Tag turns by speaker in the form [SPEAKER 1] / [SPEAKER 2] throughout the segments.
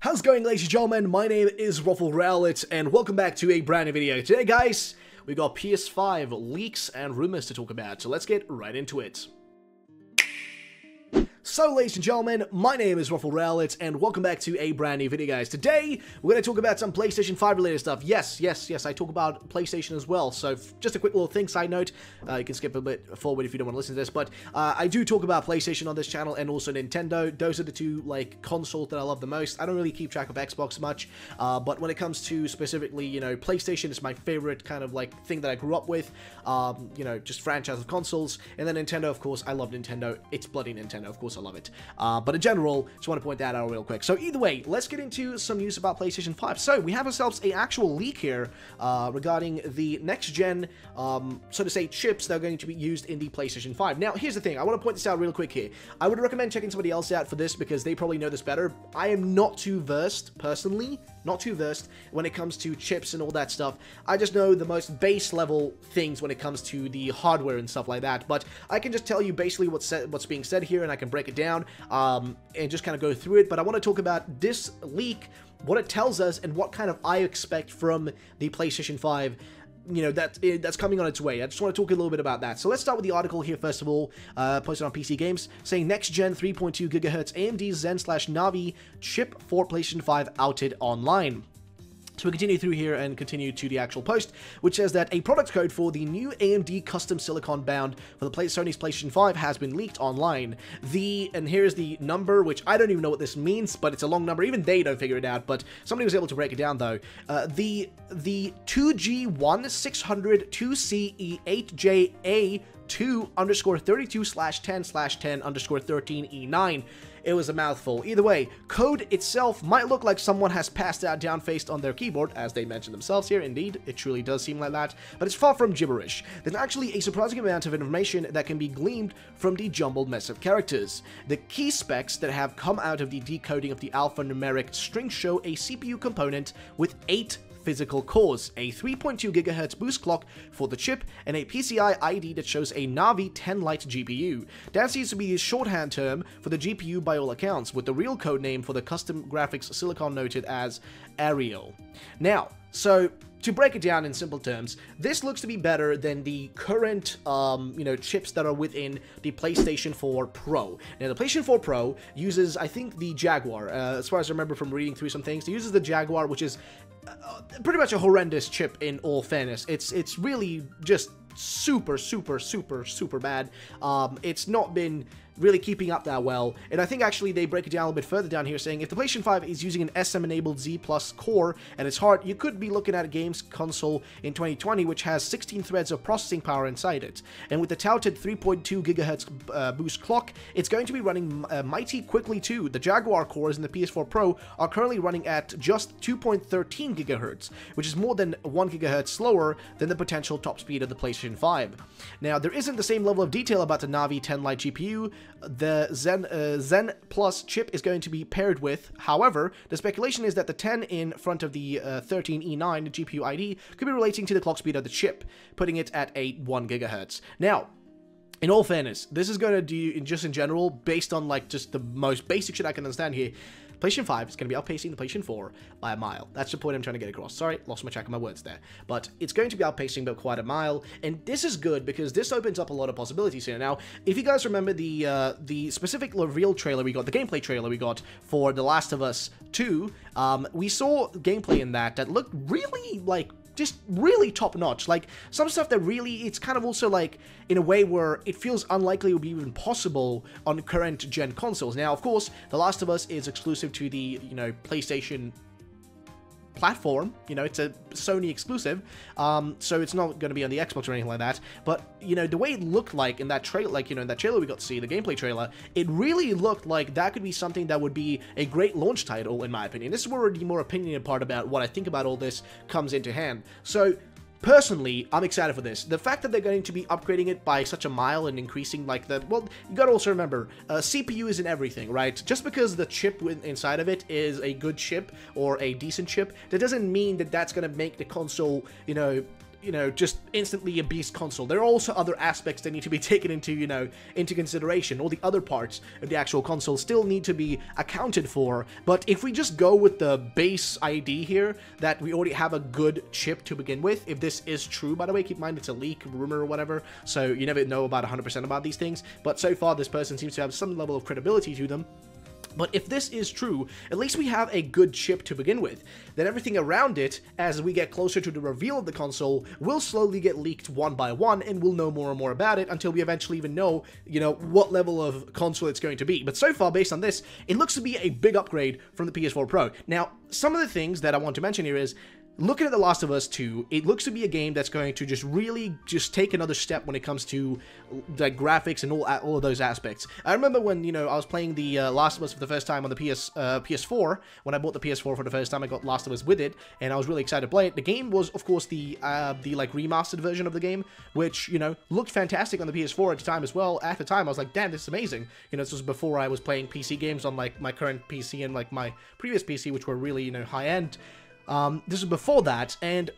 [SPEAKER 1] How's it going, ladies and gentlemen? My name is Scarlet, and welcome back to a brand new video. Today, guys, we got PS5 leaks and rumors to talk about, so let's get right into it. So, ladies and gentlemen, my name is Scarlet, and welcome back to a brand new video, guys. Today, we're going to talk about some PlayStation 5 related stuff. Yes, I talk about PlayStation as well, so just a quick little thing, side note, you can skip a bit forward if you don't want to listen to this, but I do talk about PlayStation on this channel and also Nintendo. Those are the two, consoles that I love the most. I don't really keep track of Xbox much, but when it comes to specifically, PlayStation is my favorite kind of, thing that I grew up with, just franchise of consoles, and then Nintendo, of course, I love Nintendo. It's bloody Nintendo, of course I love it. But in general, just want to point that out real quick. So either way, let's get into some news about PlayStation 5. So we have ourselves an actual leak here regarding the next-gen, so to say, chips that are going to be used in the PlayStation 5. Now, here's the thing. I want to point this out real quick here. I would recommend checking somebody else out for this because they probably know this better. I am not too versed, personally, when it comes to chips and all that stuff. I just know the most base level things when it comes to the hardware and stuff like that, but I can just tell you basically what's being said here, and I can break it down and just kind of go through it. But I want to talk about this leak, what it tells us, and what kind of I expect from the PlayStation 5, that's coming on its way. I just want to talk a little bit about that. So let's start with the article here first of all, posted on PC Games, saying next-gen 3.2 GHz AMD Zen/Navi chip for PlayStation 5 outed online. So we continue through here and continue to the actual post, which says that a product code for the new AMD custom silicon bound for the Sony's PlayStation 5 has been leaked online. And here's the number, which I don't even know what this means, but it's a long number. Even they don't figure it out, but somebody was able to break it down though. The 2G1-602-CEA2_32/10/10_13E9. It was a mouthful. Either way, code itself might look like someone has passed out down-faced on their keyboard, as they mentioned themselves here. Indeed, it truly does seem like that, but it's far from gibberish. There's actually a surprising amount of information that can be gleaned from the jumbled mess of characters. The key specs that have come out of the decoding of the alphanumeric string show a CPU component with 8 physical cores, a 3.2 GHz boost clock for the chip, and a PCI ID that shows a Navi 10 Lite GPU. That seems to be a shorthand term for the GPU by all accounts, with the real code name for the custom graphics silicon noted as Ariel. Now, so to break it down in simple terms, this looks to be better than the current, chips that are within the PlayStation 4 Pro. Now, the PlayStation 4 Pro uses, I think, the Jaguar. As far as I remember from reading through some things, it uses the Jaguar, which is pretty much a horrendous chip in all fairness. It's really just super bad. It's not been really keeping up that well, and I think actually they break it down a little bit further down here, saying if the PlayStation 5 is using an SM-enabled Z Plus core at its heart, you could be looking at a games console in 2020 which has 16 threads of processing power inside it, and with the touted 3.2 GHz boost clock, it's going to be running mighty quickly too. The Jaguar cores in the PS4 Pro are currently running at just 2.13 GHz, which is more than 1 GHz slower than the potential top speed of the PlayStation 5. Now, there isn't the same level of detail about the Navi 10 Lite GPU the Zen Plus chip is going to be paired with. However, the speculation is that the 10 in front of the 13E9, the GPU ID, could be relating to the clock speed of the chip, putting it at 1 GHz. Now, in all fairness, this is going to do, just in general, based on just the most basic shit I can understand here, PlayStation 5 is going to be outpacing the PlayStation 4 by a mile. That's the point I'm trying to get across. Sorry, lost my track of my words there. But it's going to be outpacing by quite a mile, and this is good because this opens up a lot of possibilities here. Now, if you guys remember the specific reveal trailer we got, the gameplay trailer we got for The Last of Us 2, we saw gameplay in that looked really, just really top-notch. Some stuff that really, it's kind of also in a way where it feels unlikely it would be even possible on current-gen consoles. Now, of course, The Last of Us is exclusive to the, PlayStation platform, it's a Sony exclusive, so it's not going to be on the Xbox or anything like that, but, the way it looked like in that trailer, in that trailer we got to see, the gameplay trailer, it really looked like that could be something that would be a great launch title, in my opinion. This is where the more opinionated part about what I think about all this comes into hand. So, personally, I'm excited for this. The fact that they're going to be upgrading it by such a mile and increasing, well, you gotta also remember, CPU isn't everything, right? Just because the chip inside of it is a good chip or a decent chip, that doesn't mean that that's gonna make the console, just instantly a beast console. There are also other aspects that need to be taken into, into consideration. All the other parts of the actual console still need to be accounted for. But if we just go with the base ID here, that we already have a good chip to begin with, if this is true, by the way, keep in mind it's a leak, rumor, or whatever, so you never know about 100% about these things, but so far this person seems to have some level of credibility to them. But if this is true, at least we have a good chip to begin with. Then everything around it, as we get closer to the reveal of the console, will slowly get leaked one by one, and we'll know more and more about it until we eventually even know, what level of console it's going to be. But so far, based on this, it looks to be a big upgrade from the PS4 Pro. Now, some of the things that I want to mention here is, looking at The Last of Us 2, it looks to be a game that's going to really take another step when it comes to like graphics and all of those aspects. I remember when, I was playing The Last of Us for the first time on the PS4. When I bought the PS4 for the first time, I got Last of Us with it, and I was really excited to play it. The game was, of course, the like remastered version of the game, which, looked fantastic on the PS4 at the time as well. At the time, I was like, damn, this is amazing. This was before I was playing PC games on like my current PC and like my previous PC, which were really, high-end. This is before that, and,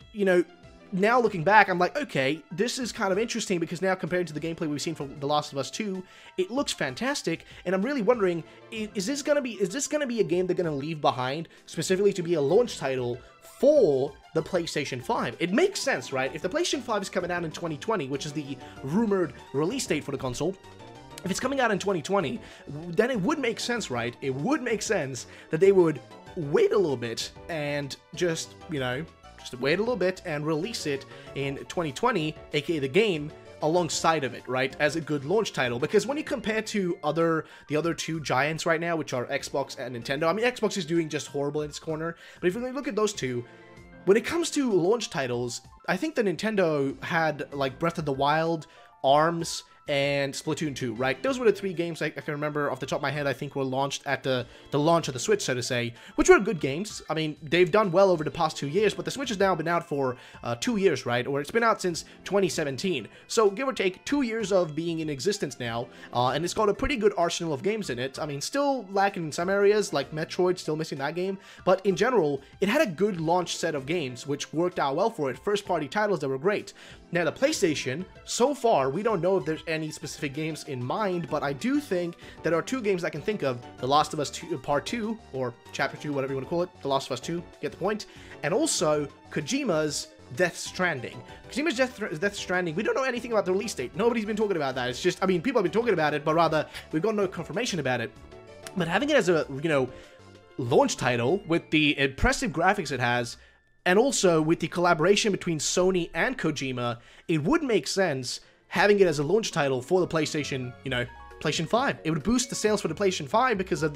[SPEAKER 1] now looking back, I'm like, okay, this is kind of interesting, because now compared to the gameplay we've seen from The Last of Us 2, it looks fantastic, and I'm really wondering, is this gonna be a game they're gonna leave behind, specifically to be a launch title for the PlayStation 5? It makes sense, right? If the PlayStation 5 is coming out in 2020, which is the rumored release date for the console, if it's coming out in 2020, then it would make sense, right? It would make sense that they would wait a little bit and just wait a little bit and release it in 2020, aka the game, alongside of it, right, as a good launch title. Because when you compare to the other two giants right now, which are Xbox and Nintendo, I mean, Xbox is doing just horrible in its corner, but if you look at those two, when it comes to launch titles, I think the Nintendo had, like, Breath of the Wild, ARMS, and Splatoon 2, right? Those were the three games I can remember off the top of my head, I think were launched at the launch of the Switch, so to say, which were good games. I mean, they've done well over the past 2 years, but the Switch has now been out for 2 years, right? Or it's been out since 2017. So, give or take, 2 years of being in existence now, and it's got a pretty good arsenal of games in it. I mean, still lacking in some areas, like Metroid, still missing that game, but in general, it had a good launch set of games, which worked out well for it. First-party titles that were great. Now, the PlayStation, so far, we don't know if there's any specific games in mind, but I do think there are two games I can think of: The Last of Us 2, Part 2, or Chapter 2, whatever you want to call it, The Last of Us 2, get the point, and also Kojima's Death Stranding. Kojima's Death Stranding, we don't know anything about the release date. Nobody's been talking about that. It's just, I mean, people have been talking about it, but rather, we've got no confirmation about it. But having it as a, launch title, with the impressive graphics it has, and also with the collaboration between Sony and Kojima, it would make sense having it as a launch title for the PlayStation, PlayStation 5. It would boost the sales for the PlayStation 5 because of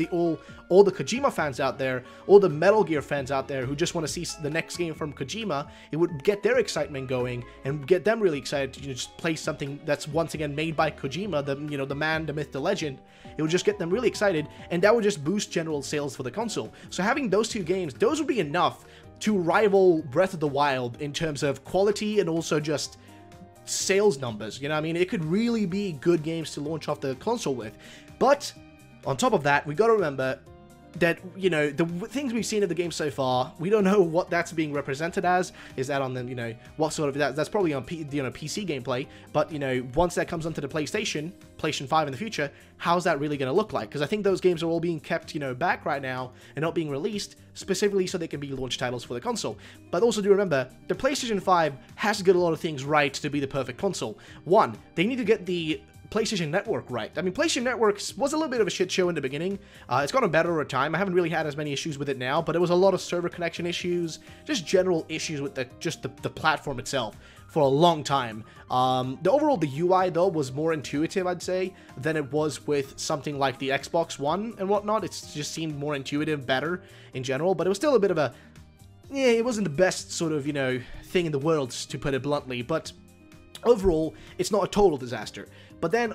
[SPEAKER 1] all the Kojima fans out there, all the Metal Gear fans out there who just want to see the next game from Kojima. It would get their excitement going and get them really excited to just play something that's once again made by Kojima, the man, the myth, the legend. It would just get them really excited, and that would just boost general sales for the console. So having those two games, those would be enough to rival Breath of the Wild in terms of quality and also just sales numbers. I mean, it could really be good games to launch off the console with. But on top of that, we got to remember that, the things we've seen of the game so far, we don't know what that's being represented as. Is that on the, what sort of, that's probably on PC gameplay, but, once that comes onto the PlayStation 5 in the future, how's that really going to look like? Because I think those games are all being kept, back right now and not being released, specifically so they can be launch titles for the console. But also do remember, the PlayStation 5 has to get a lot of things right to be the perfect console. One, they need to get the PlayStation Network right. I mean, PlayStation Network was a little bit of a shit show in the beginning. It's gotten better over time. I haven't really had as many issues with it now, but there was a lot of server connection issues, just general issues with the platform itself for a long time. The UI, though, was more intuitive, I'd say, than it was with something like the Xbox One and whatnot. It just seemed more intuitive, better in general, but it was still a bit of a, it wasn't the best sort of, thing in the world, to put it bluntly, but overall, it's not a total disaster. But then,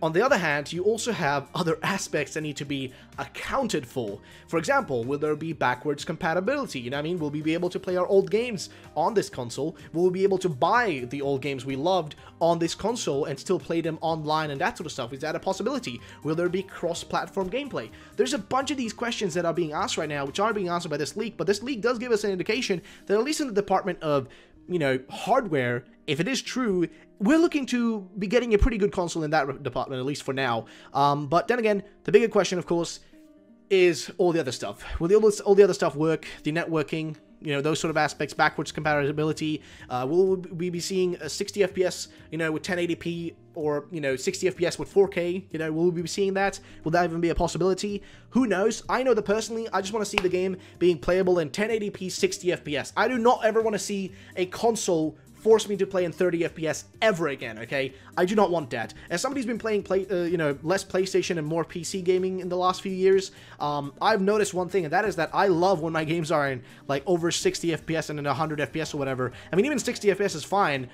[SPEAKER 1] on the other hand, you also have other aspects that need to be accounted for. For example, will there be backwards compatibility? Will we be able to play our old games on this console? Will we be able to buy the old games we loved on this console and still play them online and that sort of stuff? Is that a possibility? Will there be cross-platform gameplay? There's a bunch of these questions that are being asked right now, which aren't being answered by this leak, but this leak does give us an indication that at least in the department of you know, hardware, if it is true, we're looking to be getting a pretty good console in that department, at least for now. But then again, the bigger question, of course, is all the other stuff. Will all the other stuff work? The networking, you know, those sort of aspects, backwards compatibility. Will we be seeing a 60 FPS, you know, with 1080p, or, you know, 60 FPS with 4K? You know, will we be seeing that? Will that even be a possibility? Who knows? I know that personally, I just want to see the game being playable in 1080p 60 FPS. I do not ever want to see a console force me to play in 30 FPS ever again, okay? I do not want that. As somebody who's been playing, you know, less PlayStation and more PC gaming in the last few years, I've noticed one thing, and that is that I love when my games are in, like, over 60 FPS and in 100 FPS or whatever. I mean, even 60 FPS is fine.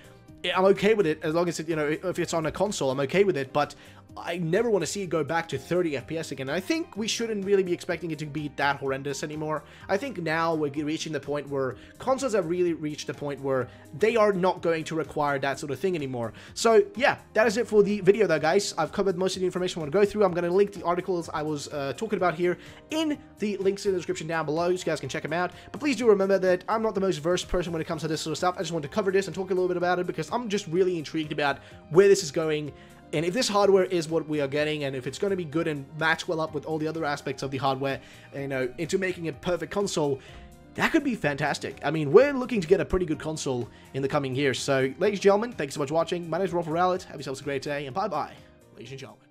[SPEAKER 1] I'm okay with it, as long as, you know, if it's on a console, I'm okay with it, but I never want to see it go back to 30 FPS again. I think we shouldn't really be expecting it to be that horrendous anymore. I think now we're reaching the point where consoles have really reached the point where they are not going to require that sort of thing anymore. So yeah, that is it for the video though, guys. I've covered most of the information I want to go through. I'm going to link the articles I was talking about here in the links in the description down below, so you guys can check them out. But please do remember that I'm not the most versed person when it comes to this sort of stuff. I just want to cover this and talk a little bit about it because I'm just really intrigued about where this is going. And if this hardware is what we are getting, and if it's going to be good and match well up with all the other aspects of the hardware, you know, into making a perfect console, that could be fantastic. I mean, we're looking to get a pretty good console in the coming years. So, ladies and gentlemen, thank you so much for watching. My name is Rob Scarlet. Have yourselves a great day, and bye-bye, ladies and gentlemen.